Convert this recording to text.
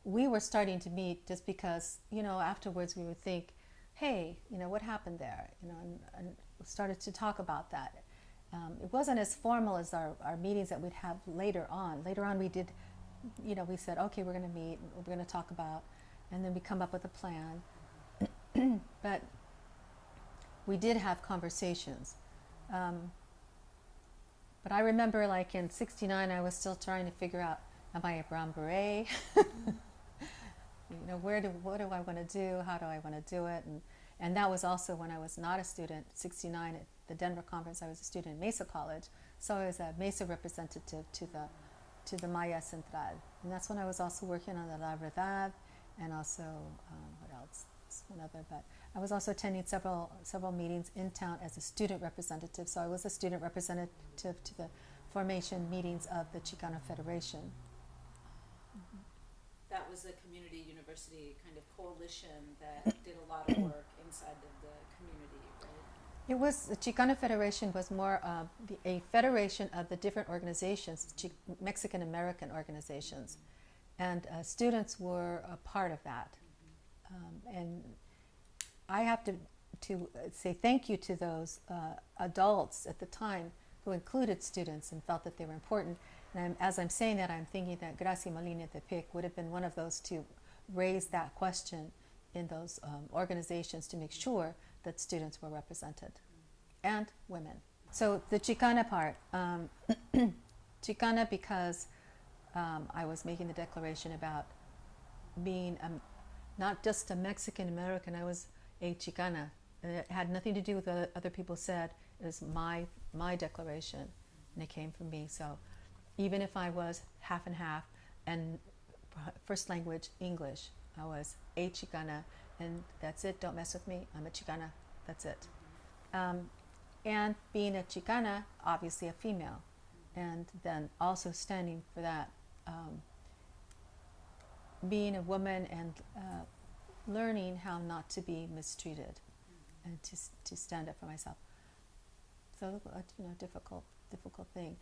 we were starting to meet just because, afterwards we would think, hey, what happened there? And we started to talk about that. It wasn't as formal as our meetings that we'd have later on. Later on we did, we said, okay, we're going to meet, we're going to talk about, and then we come up with a plan. But we did have conversations. But I remember, like in '69, I was still trying to figure out, am I a brown beret? What do I want to do? How do I want to do it? And that was also when I was not a student. '69 at the Denver conference, I was a student at Mesa College, so I was a Mesa representative to the Maya Central, and that's when I was also working on the La Verdad, and also what else? One other, but I was also attending several meetings in town as a student representative. So I was a student representative to the formation meetings of the Chicana Federation. That was a community university kind of coalition that did a lot of work inside of the community, right? It was the Chicana Federation was more a federation of the different organizations, Mexican American organizations, and students were a part of that. And I have to say thank you to those adults at the time who included students and felt that they were important. And as I'm saying that, I'm thinking that Gracia Molina Tepic would have been one of those to raise that question in those organizations to make sure that students were represented, and women. So the Chicana part, Chicana because I was making the declaration about being not just a Mexican American, I was a Chicana. It had nothing to do with what other people said. It was my declaration, and it came from me. So even if I was half and half, and first language English, I was a Chicana, and that's it. Don't mess with me. I'm a Chicana. That's it. And being a Chicana, obviously a female, and then also standing for that. Being a woman and learning how not to be mistreated and to stand up for myself. So difficult thing.